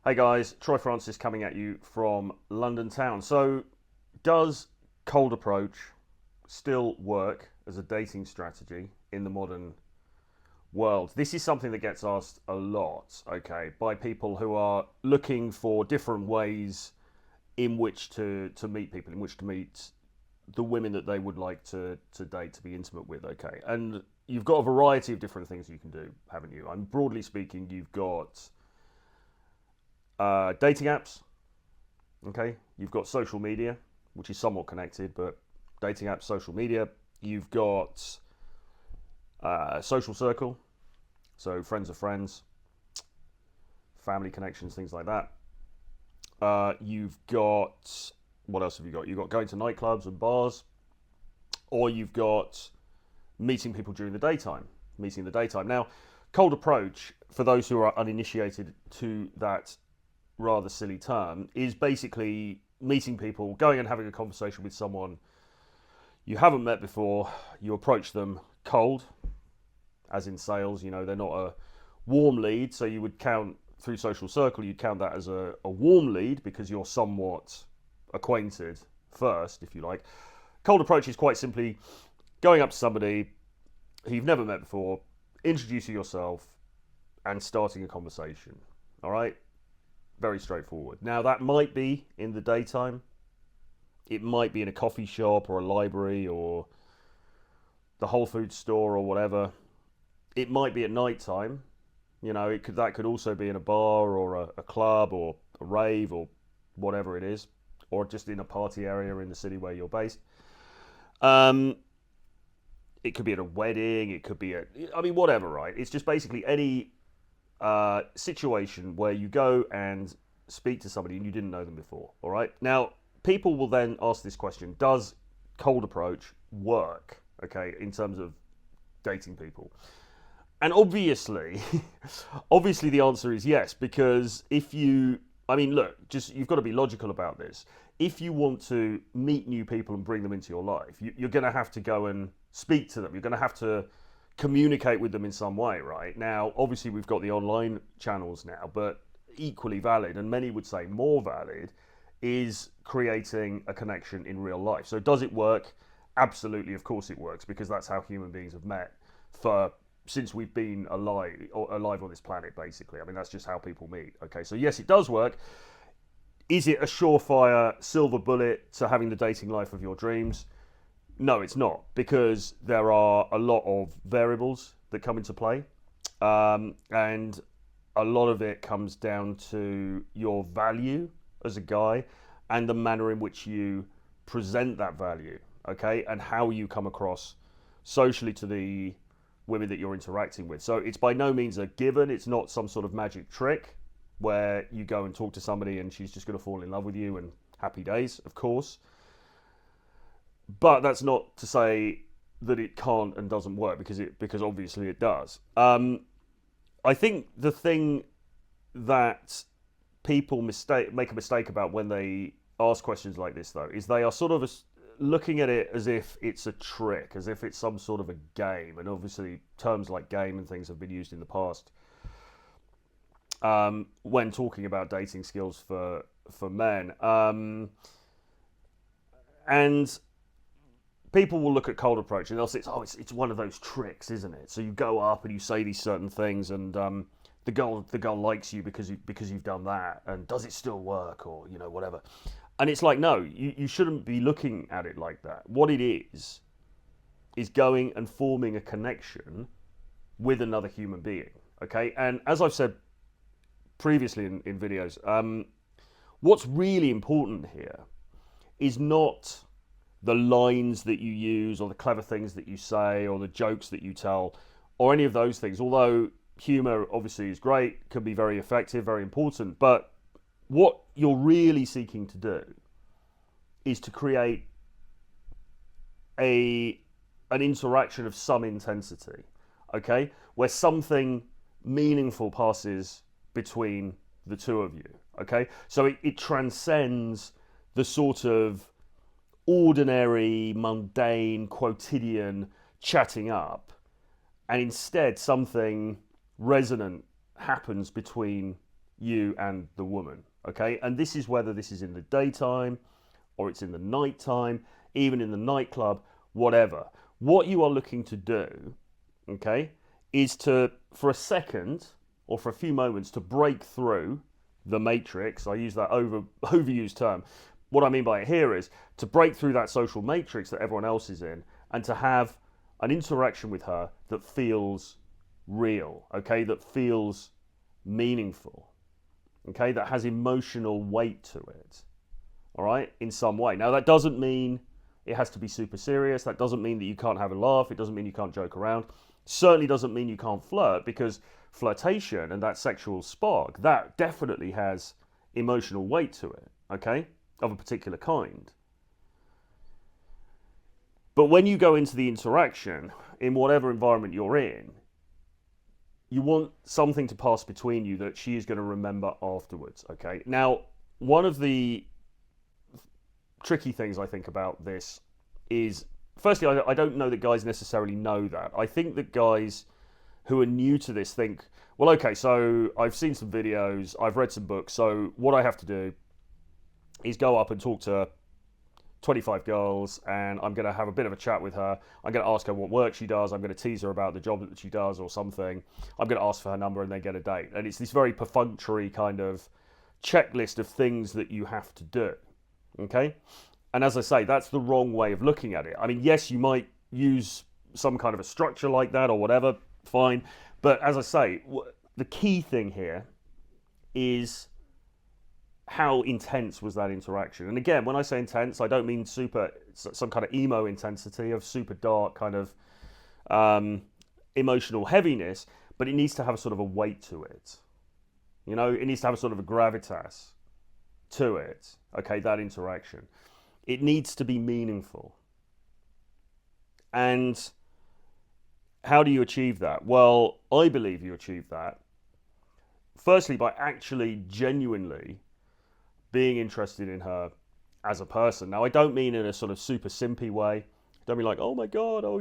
Hey guys, Troy Francis coming at you from London town. So, does cold approach still work as a dating strategy in the modern world? This is something that gets asked a lot, okay, by people who are looking for different ways in which to meet people, in which to meet the women that they would like to date, to be intimate with, okay? And you've got a variety of different things you can do, haven't you? I'm broadly speaking, you've got dating apps, okay? You've got social media, which is somewhat connected, but dating apps, social media. You've got social circle, so friends of friends, family connections, things like that. You've got, what else have you got? You've got going to nightclubs and bars, or you've got meeting people during the daytime, meeting in the daytime. Now, cold approach, for those who are uninitiated to that rather silly term, is basically meeting people, going and having a conversation with someone you haven't met before. You approach them cold, as in sales, you know, they're not a warm lead, so you would count through social circle, you'd count that as a warm lead because you're somewhat acquainted first, if you like. Cold approach is quite simply going up to somebody who you've never met before, introducing yourself, and starting a conversation. All right? Very straightforward. Now, that might be in the daytime. It might be in a coffee shop or a library or the Whole Foods store or whatever. It might be at night time. You know, that could also be in a bar or a club or a rave or whatever it is, or just in a party area in the city where you're based. It could be at a wedding. It could be whatever, right? It's just basically any situation where you go and speak to somebody and you didn't know them before. All right. Now, people will then ask this question: does cold approach work? Okay, in terms of dating people. And obviously, the answer is yes, because you've got to be logical about this. If you want to meet new people and bring them into your life, you're going to have to go and speak to them. You're going to have to communicate with them in some way, right? Now, obviously, we've got the online channels now, but equally valid, and many would say more valid, is creating a connection in real life. So does it work? Absolutely, of course it works, because that's how human beings have met since we've been alive on this planet, basically. I mean, that's just how people meet. Okay, so yes, it does work. Is it a surefire silver bullet to having the dating life of your dreams? No, it's not, because there are a lot of variables that come into play, and a lot of it comes down to your value as a guy and the manner in which you present that value, okay, and how you come across socially to the women that you're interacting with. So it's by no means a given. It's not some sort of magic trick where you go and talk to somebody and she's just going to fall in love with you and happy days, of course. But that's not to say that it can't and doesn't work, because obviously it does. I think the thing that people make a mistake about when they ask questions like this, though, is they are sort of looking at it as if it's a trick, as if it's some sort of a game. And obviously terms like game and things have been used in the past when talking about dating skills for men. And people will look at cold approach and they'll say, oh, it's one of those tricks, isn't it? So you go up and you say these certain things, and the girl likes you because you've done that. And does it still work, or whatever? And it's like, no, you shouldn't be looking at it like that. What it is going and forming a connection with another human being, okay? And as I've said previously in videos, what's really important here is not the lines that you use or the clever things that you say or the jokes that you tell or any of those things. Although humor obviously is great, can be very effective, very important, but what you're really seeking to do is to create an interaction of some intensity, okay, where something meaningful passes between the two of you, okay? So it transcends the sort of ordinary, mundane, quotidian chatting up, and instead something resonant happens between you and the woman, okay? And this is whether this is in the daytime or it's in the nighttime, even in the nightclub, whatever. What you are looking to do, okay, is to, for a second or for a few moments, to break through the matrix. I use that overused term. What I mean by it here is to break through that social matrix that everyone else is in and to have an interaction with her that feels real, okay, that feels meaningful, okay, that has emotional weight to it, all right, in some way. Now, that doesn't mean it has to be super serious. That doesn't mean that you can't have a laugh. It doesn't mean you can't joke around. Certainly doesn't mean you can't flirt, because flirtation and that sexual spark, that definitely has emotional weight to it, okay, of a particular kind. But when you go into the interaction, in whatever environment you're in, you want something to pass between you that she is going to remember afterwards, okay? Now, one of the tricky things I think about this is, firstly, I don't know that guys necessarily know that. I think that guys who are new to this think, well, okay, so I've seen some videos, I've read some books, so what I have to do is go up and talk to 25 girls, and I'm going to have a bit of a chat with her. I'm going to ask her what work she does. I'm going to tease her about the job that she does or something. I'm going to ask for her number and then get a date. And it's this very perfunctory kind of checklist of things that you have to do, okay? And as I say, that's the wrong way of looking at it. I mean, yes, you might use some kind of a structure like that or whatever, fine. But as I say, the key thing here is how intense was that interaction. And again, when I say intense, I don't mean super, some kind of emo intensity of super dark kind of emotional heaviness, but it needs to have a sort of a weight to it. You know, it needs to have a sort of a gravitas to it, okay, that interaction. It needs to be meaningful. And how do you achieve that? Well, I believe you achieve that, firstly, by actually genuinely being interested in her as a person. Now, I don't mean in a sort of super simpy way. Don't mean like, oh my God, oh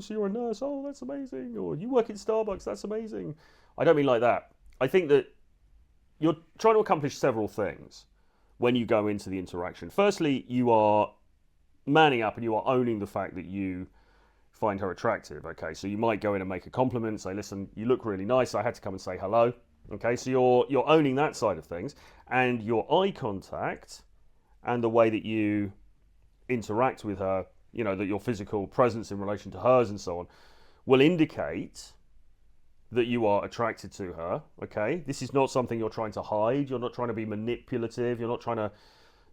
so you're a nurse, oh that's amazing, or you work in Starbucks, that's amazing. I don't mean like that. I think that you're trying to accomplish several things when you go into the interaction. Firstly, you are manning up and you are owning the fact that you find her attractive. Okay, so you might go in and make a compliment, say, listen, you look really nice, I had to come and say hello. Okay, so you're owning that side of things, and your eye contact and the way that you interact with her, you know, that your physical presence in relation to hers and so on, will indicate that you are attracted to her. Okay, this is not something you're trying to hide. You're not trying to be manipulative. You're not trying to,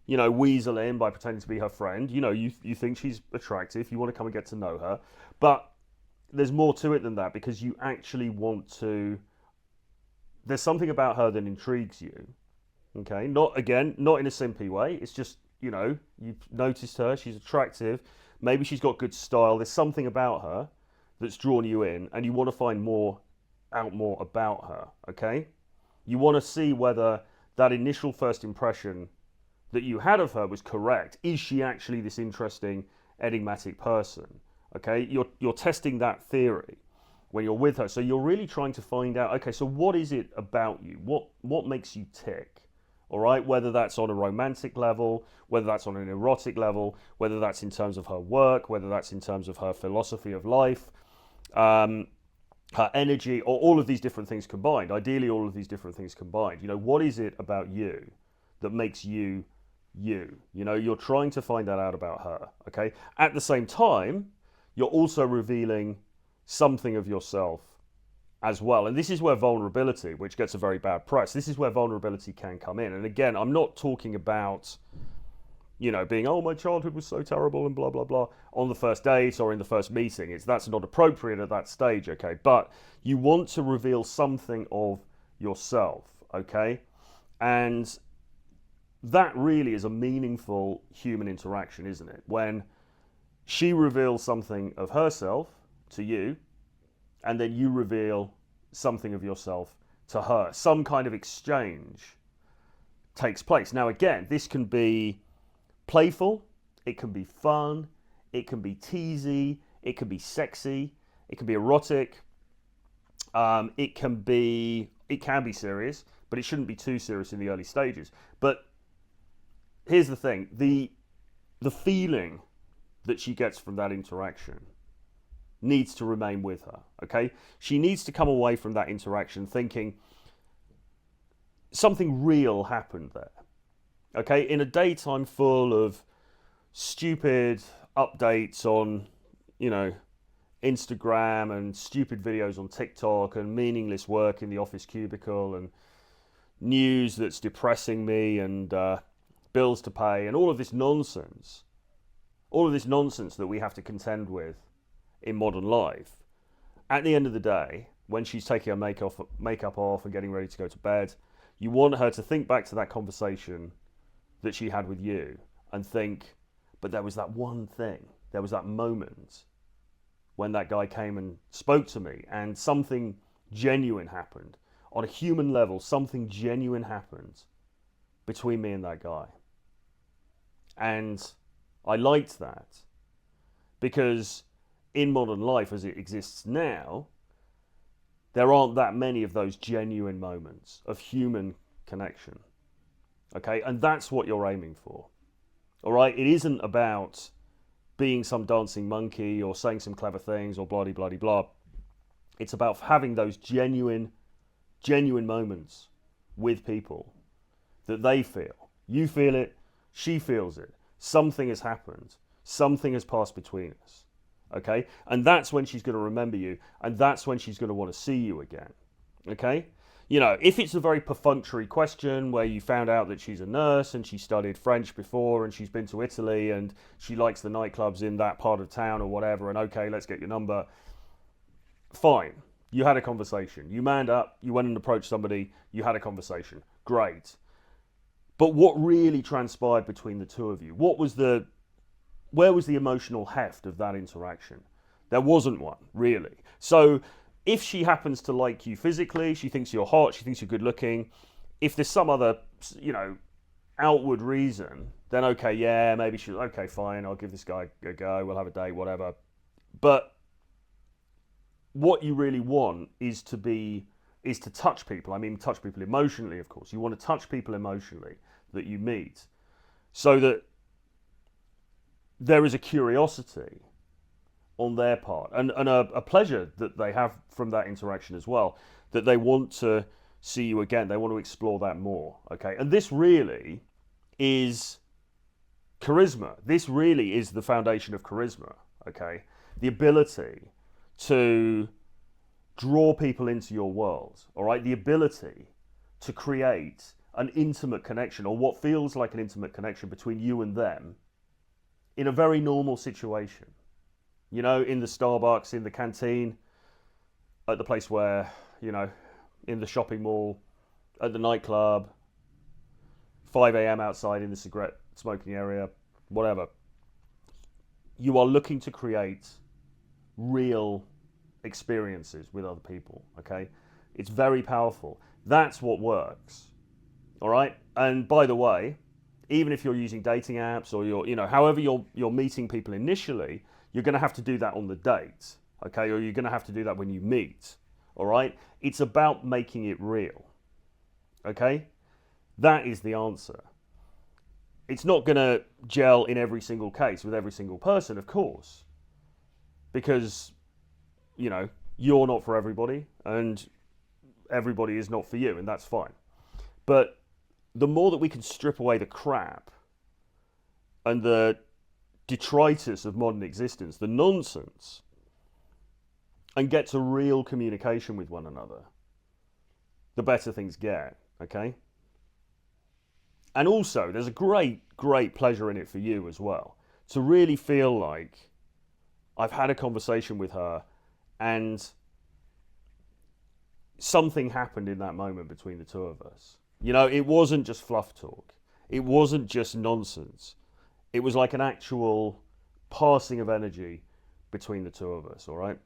you know, weasel in by pretending to be her friend. You know, you think she's attractive. You want to come and get to know her, but there's more to it than that, because you actually want to. There's something about her that intrigues you, okay? Not in a simpy way. It's just, you know, you've noticed her, she's attractive, maybe she's got good style. There's something about her that's drawn you in, and you want to find more about her, okay? You want to see whether that initial first impression that you had of her was correct. Is she actually this interesting, enigmatic person, okay? You're testing that theory when you're with her. So you're really trying to find out, okay, so what is it about you? What makes you tick? All right, whether that's on a romantic level, whether that's on an erotic level, whether that's in terms of her work, whether that's in terms of her philosophy of life, her energy, or all of these different things combined. Ideally, all of these different things combined. You know, what is it about you that makes you you? You know, you're trying to find that out about her, okay? At the same time, you're also revealing something of yourself as well. And this is where vulnerability, which gets a very bad press, this is where vulnerability can come in. And again, I'm not talking about, you know, being, oh, my childhood was so terrible and blah, blah, blah, on the first date or in the first meeting. That's not appropriate at that stage, okay? But you want to reveal something of yourself, okay? And that really is a meaningful human interaction, isn't it? When she reveals something of herself to you, and then you reveal something of yourself to her. Some kind of exchange takes place. Now, again, this can be playful, it can be fun, it can be teasy, it can be sexy, it can be erotic, it can be it can be serious, but it shouldn't be too serious in the early stages. But here's the thing, the feeling that she gets from that interaction needs to remain with her, okay? She needs to come away from that interaction thinking something real happened there, okay? In a daytime full of stupid updates on, Instagram and stupid videos on TikTok and meaningless work in the office cubicle and news that's depressing me and bills to pay and all of this nonsense that we have to contend with in modern life. At the end of the day, when she's taking her makeup off and getting ready to go to bed, you want her to think back to that conversation that she had with you and think, but there was that one thing, there was that moment when that guy came and spoke to me and something genuine happened. On a human level, something genuine happened between me and that guy. And I liked that because in modern life as it exists now, there aren't that many of those genuine moments of human connection. Okay, and that's what you're aiming for. All right, it isn't about being some dancing monkey or saying some clever things or blah, blah, blah, blah. It's about having those genuine moments with people that they feel. You feel it, she feels it. Something has happened. Something has passed between us. Okay? And that's when she's going to remember you, and that's when she's going to want to see you again. Okay? If it's a very perfunctory question where you found out that she's a nurse and she studied French before and she's been to Italy and she likes the nightclubs in that part of town or whatever, and okay, let's get your number. Fine. You had a conversation. You manned up, you went and approached somebody, you had a conversation. Great. But what really transpired between the two of you? Where was the emotional heft of that interaction? There wasn't one, really. So if she happens to like you physically, she thinks you're hot, she thinks you're good looking, if there's some other, outward reason, then okay, yeah, maybe okay, fine, I'll give this guy a go, we'll have a date, whatever. But what you really want is to touch people. I mean, touch people emotionally, of course. You want to touch people emotionally that you meet so that there is a curiosity on their part and a pleasure that they have from that interaction as well, that they want to see you again. They want to explore that more, okay? And this really is charisma. This really is the foundation of charisma, okay? The ability to draw people into your world, all right? The ability to create an intimate connection, or what feels like an intimate connection between you and them in a very normal situation. In the Starbucks, in the canteen, at the place where, in the shopping mall, at the nightclub, 5 a.m. outside in the cigarette smoking area, whatever. You are looking to create real experiences with other people, okay? It's very powerful. That's what works, all right? And by the way, even if you're using dating apps or however you're meeting people initially, you're going to have to do that on the date, okay? Or you're going to have to do that when you meet, all right? It's about making it real, okay? That is the answer. It's not going to gel in every single case with every single person, of course, because, you're not for everybody and everybody is not for you, and that's fine. But the more that we can strip away the crap and the detritus of modern existence, the nonsense, and get to real communication with one another, the better things get, okay? And also, there's a great pleasure in it for you as well, to really feel like I've had a conversation with her and something happened in that moment between the two of us. It wasn't just fluff talk. It wasn't just nonsense. It was like an actual passing of energy between the two of us, all right?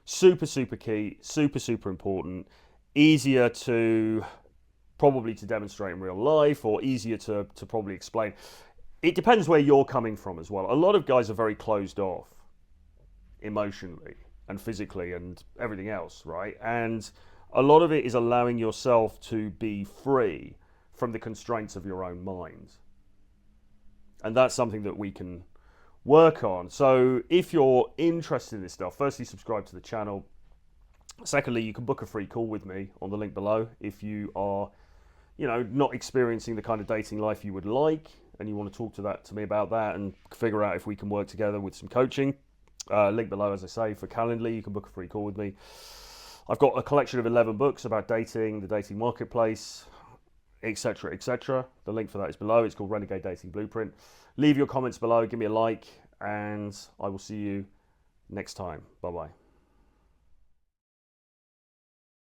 Super, super key, super, super important. Easier to probably to demonstrate in real life, or easier to probably explain. It depends where you're coming from as well. A lot of guys are very closed off emotionally and physically and everything else, right? And A lot of it is allowing yourself to be free from the constraints of your own mind. And that's something that we can work on. So if you're interested in this stuff, firstly, subscribe to the channel. Secondly, you can book a free call with me on the link below if you are, not experiencing the kind of dating life you would like, and you want to talk to me about that and figure out if we can work together with some coaching. Link below, as I say, for Calendly. You can book a free call with me. I've got a collection of 11 books about dating, the dating marketplace, etc., etc. The link for that is below. It's called Renegade Dating Blueprint. Leave your comments below, give me a like, and I will see you next time. Bye-bye.